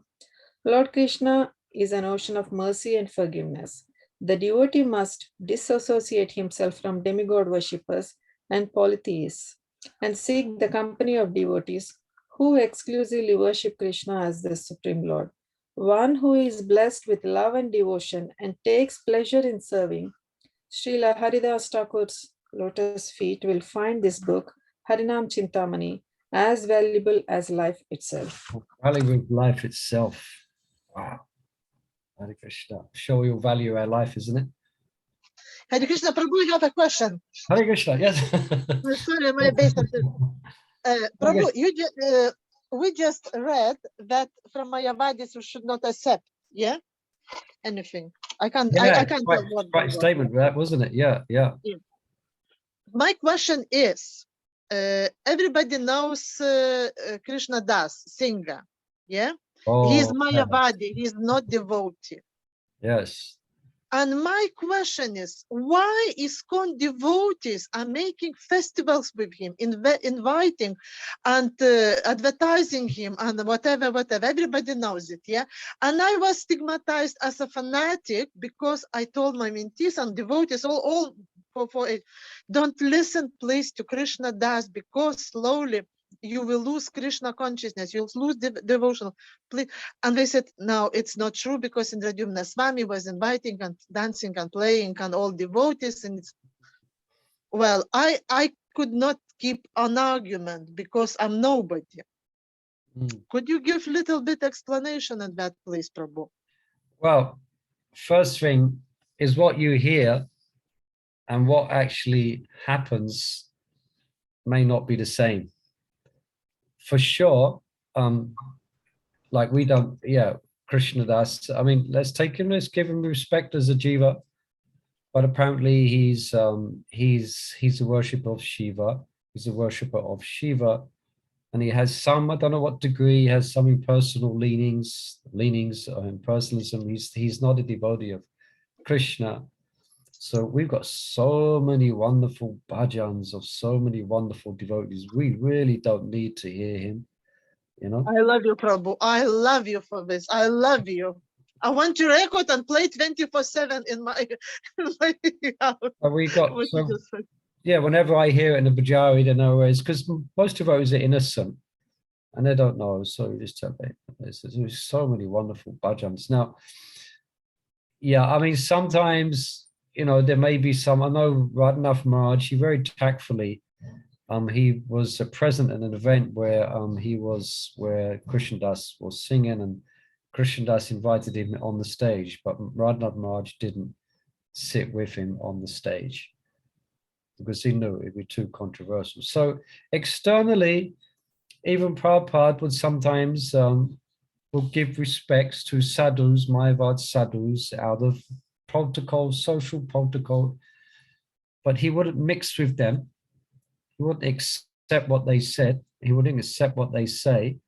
Lord Krishna is an ocean of mercy and forgiveness. The devotee must disassociate himself from demigod worshippers and polytheists and seek the company of devotees who exclusively worship Krishna as the Supreme Lord. One who is blessed with love and devotion and takes pleasure in serving Srila Haridas Thakur's lotus feet will find this book, Harinam Chintamani, as valuable as life itself. Valuable life itself. Wow. Hare Krishna. Show you value our life, isn't it? Hare Krishna, Prabhu, you have a question. Hare Krishna, yes. Sorry, my basic. Prabhu, we just read that from Mayavadis we should not accept. Yeah, anything. I can't. Yeah, I can't quite, tell what. quite a statement, that wasn't it? Yeah, yeah. My question is, everybody knows Krishna Das, singer. Yeah, he's Oh, Mayavadi. He's not devotee. yes. And my question is, why ISKCON devotees are making festivals with him, inviting and advertising him and whatever. Everybody knows it, yeah? And I was stigmatized as a fanatic because I told my mentees and devotees all for it, don't listen, please, to Krishna Das, because slowly you will lose Krishna consciousness, you'll lose devotional. Please. And they said, no, it's not true, because Indradyumna Swami was inviting and dancing and playing and all devotees. And it's, well, I could not keep an argument because I'm nobody. Could you give a little bit explanation on that, please, Prabhu? Well, first thing is what you hear and what actually happens may not be the same. For sure, like we don't, yeah, Krishna Das, I mean, let's take him, let's give him respect as a jiva, but apparently he's a worshipper of Shiva, he's a worshipper of Shiva, and he has some, I don't know what degree, he has some impersonal leanings of impersonalism. He's not a devotee of Krishna. So we've got so many wonderful bhajans of so many wonderful devotees. We really don't need to hear him, you know. I love you, Prabhu. I love you for this. I love you. I want to record and play 24/7 in my house. We got so, yeah. Whenever I hear it in the bhajari, they know it's because most devotees are innocent and they don't know. So we just tell them. There's so many wonderful bhajans. Now, yeah, I mean, sometimes, you know, there may be some, I know Radhanath Maharaj, he very tactfully, he was present at an event where where Krishna Das was singing, and Krishna Das invited him on the stage, but Radhanath Maharaj didn't sit with him on the stage because he knew it'd be too controversial. So externally, even Prabhupada would sometimes will give respects to sadhus, Mayavad sadhus, out of protocol, social protocol, but he wouldn't mix with them. He wouldn't accept what they said. He wouldn't accept what they say.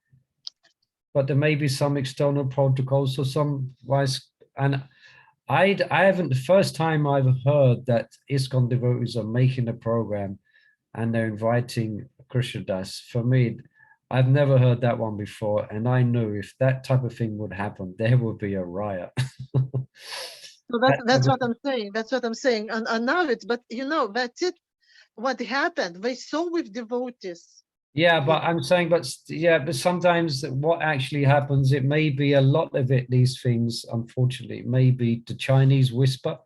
But there may be some external protocols or some wise. And I haven't, the first time I've heard that ISKCON devotees are making a program and they're inviting Krishna Das, for me, I've never heard that one before. And I knew if that type of thing would happen, there would be a riot. So that's what I'm saying. That's what I'm saying. And now it's, but you know, that's it. What happened? They saw with devotees. Yeah, but I'm saying, but sometimes what actually happens, it may be a lot of it, these things, unfortunately, may be the Chinese whisper.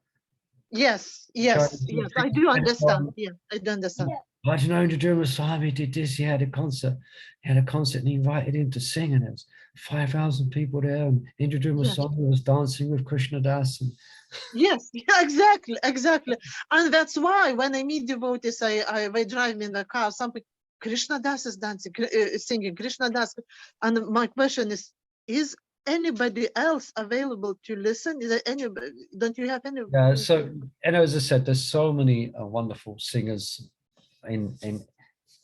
Yes, I do understand. Yeah, I do understand. I don't know, Indra Swami did this, he had a concert and he invited him to sing, and there was 5,000 people there, and Indra Swami was dancing with Krishna Das. And yes, yeah, exactly. And that's why when I meet devotees, they drive me in the car, something, Krishna Das is dancing, singing Krishna Das. And my question is anybody else available to listen? Is there anybody? Don't you have any? Yeah, so, and as I said, there's so many wonderful singers in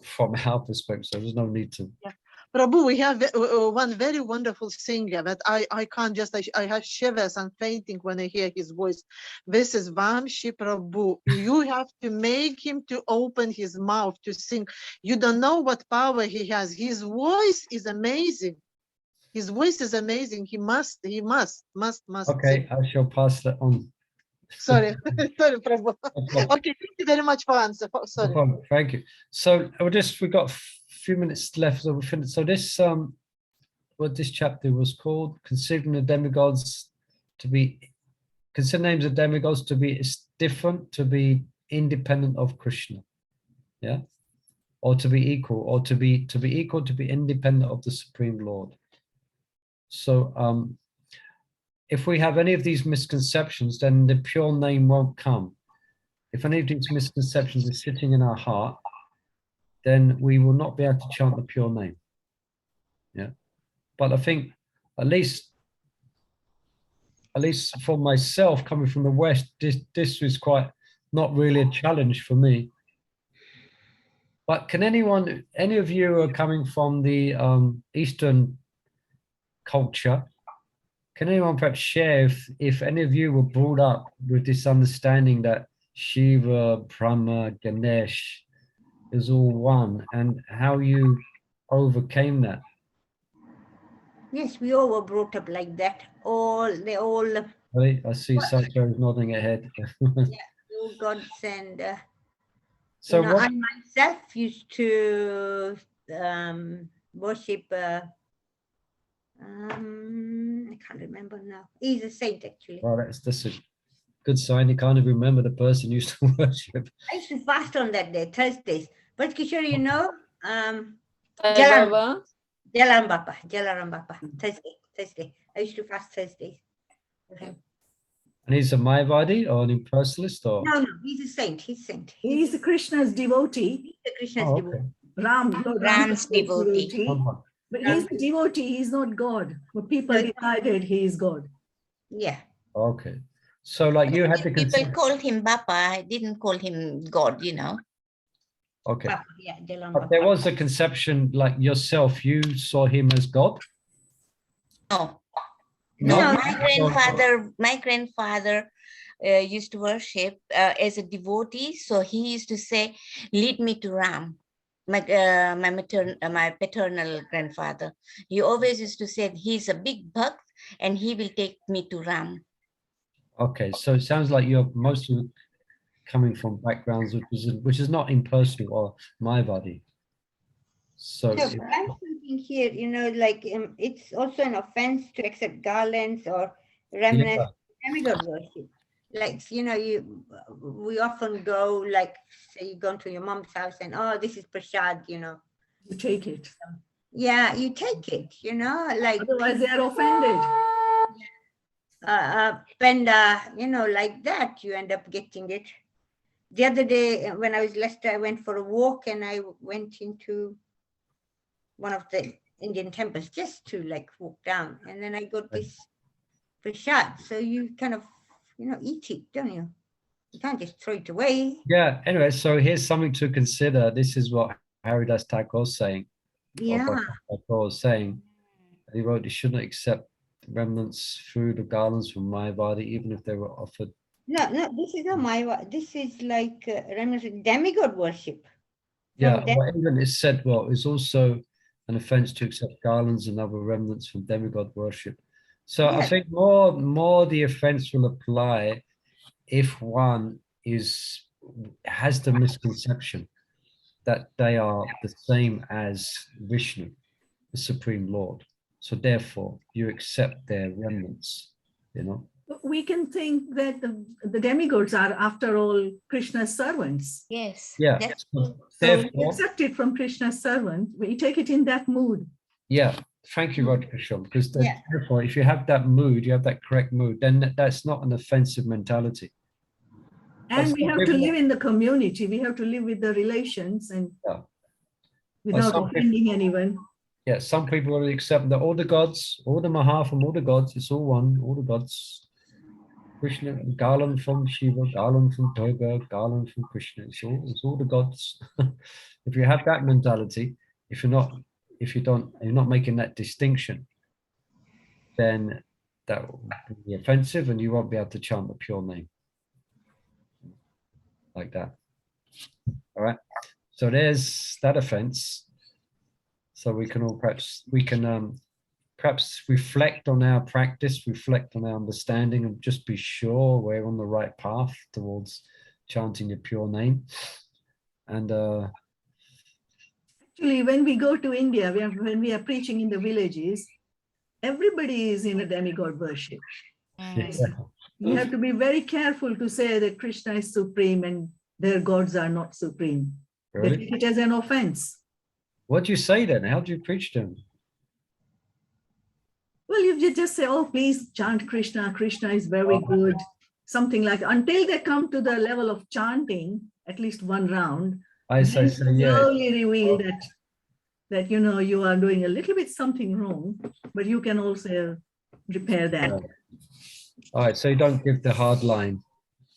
from our perspective, so there's no need to. Yeah. Prabhu, we have one very wonderful singer that I can't just, I have shivers and fainting when I hear his voice. This is Vamshi Prabhu. You have to make him to open his mouth to sing. You don't know what power he has. His voice is amazing. His voice is amazing. He must. Okay, sing. I shall pass that on. Sorry, sorry, Prabhu. Okay, thank you very much for answer. Sorry. No problem. Thank you. So we've got a few minutes left, so we'll finish. So this what this chapter was called, considering the demigods to be, consider names of demigods to be different, to be independent of Krishna, yeah, or to be equal, or to be equal, to be independent of the Supreme Lord. So if we have any of these misconceptions, then the pure name won't come. If any of these misconceptions are sitting in our heart, then we will not be able to chant the pure name. Yeah. But I think at least at least for myself, coming from the West, this was quite not really a challenge for me. But can anyone, any of you who are coming from the Eastern culture, can anyone perhaps share if any of you were brought up with this understanding that Shiva, Brahma, Ganesh is all one, and how you overcame that? Yes, we all were brought up like that. They all Right? I see Sacho is nodding her head. all gods, and So what, I myself used to worship. I can't remember now. He's a saint, actually. well, that's a good sign. You can't even remember the person you used to worship. I used to fast on that day, Thursdays. But Kishore, you know, Sai Baba? Jalaram Baba, Thursday. I used to fast Thursdays for him. And he's a Mayavadi or an impersonalist or? No, he's a saint. He's saint. He's Krishna's devotee. He's a Krishna's Oh, devotee. okay. Lord Ram's is devotee. But he's a devotee, he's not God. But people decided he is God. Yeah. Okay. So like you had to People consider. called him Baba. I didn't call him God, you know. Okay. Baba, yeah, Jalaram But Baba. there was a conception like yourself, you saw him as God? No. No. My grandfather used to worship as a devotee. So he used to say, lead me to Ram. My paternal grandfather. He always used to say he's a big bhakt and he will take me to Ram. Okay, so it sounds like you're mostly coming from backgrounds which is not impersonal or Mayavadi. So No, but I'm thinking here, you know, like it's also an offense to accept garlands or remnants of demigod worship. Like, you know, we often go, like, say you go to your mom's house and, oh, this is prasad, you know. You take it. Yeah, you take it, you know, like. Otherwise, they are offended. Penda, you know, like that, you end up getting it. The other day when I was in Leicester, I went for a walk and I went into one of the Indian temples just to like walk down. And then I got this prasad. So you kind of, you know, eat it, don't you? You can't just throw it away. yeah, anyway, so here's something to consider. This is what Haridas Thakur is saying. Yeah. Thakur is saying. He wrote, you shouldn't accept remnants, food, or garlands from Mayavadi, even if they were offered. No, this is not Mayavadi. This is like remnants of demigod worship. Yeah, well, even it's said, well, it's also an offense to accept garlands and other remnants from demigod worship. So I think more the offense will apply if one has the misconception that they are the same as Vishnu, the Supreme Lord. So therefore, you accept their remnants, you know. We can think that the demigods are, after all, Krishna's servants. Yes. Yeah. So we accept it from Krishna's servant. We take it in that mood. Yeah. Thank you, Radhakishore. Because therefore, if you have that mood, you have that correct mood, then that's not an offensive mentality. And we have to live in the community. We have to live with the relations and without offending anyone. Yeah, some people will accept that all the gods, all the Maha from all the gods, it's all one, all the gods. Krishna, garland from Shiva, garland from Durga, garland from Krishna. It's all the gods. If you have that mentality, you're not making that distinction, then that will be offensive and you won't be able to chant the pure name. Like that. All right. So there's that offense. So we can all perhaps reflect on our practice, reflect on our understanding, and just be sure we're on the right path towards chanting the pure name. And actually, when we go to India, when we are preaching in the villages, everybody is in a demigod worship. You have to be very careful to say that Krishna is supreme and their gods are not supreme. Really? They take it as an offense. What do you say then? How do you preach to them? Well, you just say, oh, please chant Krishna. Krishna is very good. Something like, until they come to the level of chanting, at least one round, I say, slowly reveal that, you know, you are doing a little bit something wrong, but you can also repair that. All right, so you don't give the hard line.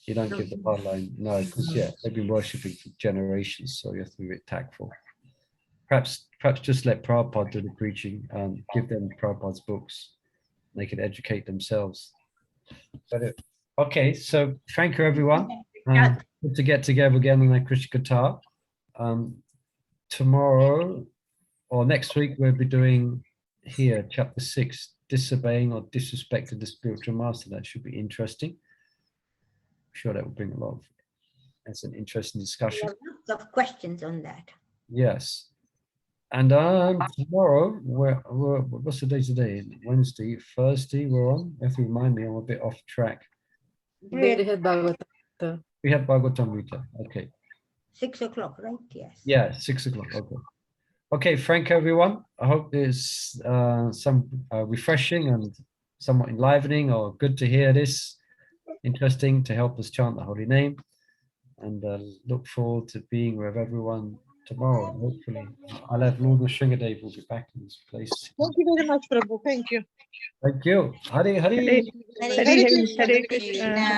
You don't give the hard line. No, because yeah, they've been worshipping for generations, so you have to be a bit tactful. Perhaps just let Prabhupada do the preaching. Give them Prabhupada's books. They can educate themselves. But okay, so thank you everyone. Good to get together again on the Krishna Guitar. Tomorrow or next week we'll be doing here chapter 6, disobeying or disrespecting the spiritual master. That should be interesting. I'm sure that will bring a lot of, that's an interesting discussion. We have lots of questions on that. Yes. And tomorrow, what's the day today? Wednesday, Thursday, we're on. You have to remind me, I'm a bit off track. Brihad Bhagavatam. We have Bhagavatamrita. Okay. 6 o'clock, right? Yes. Yeah, 6 o'clock. Okay. Okay, thank you, everyone. I hope there's some refreshing and somewhat enlivening or good to hear this. Interesting to help us chant the holy name. And look forward to being with everyone tomorrow. Hopefully, I'll have Lord Sringadev will be back in this place. Thank you very much, Prabhu. Thank you. Thank you. Hari. Hare Krishna.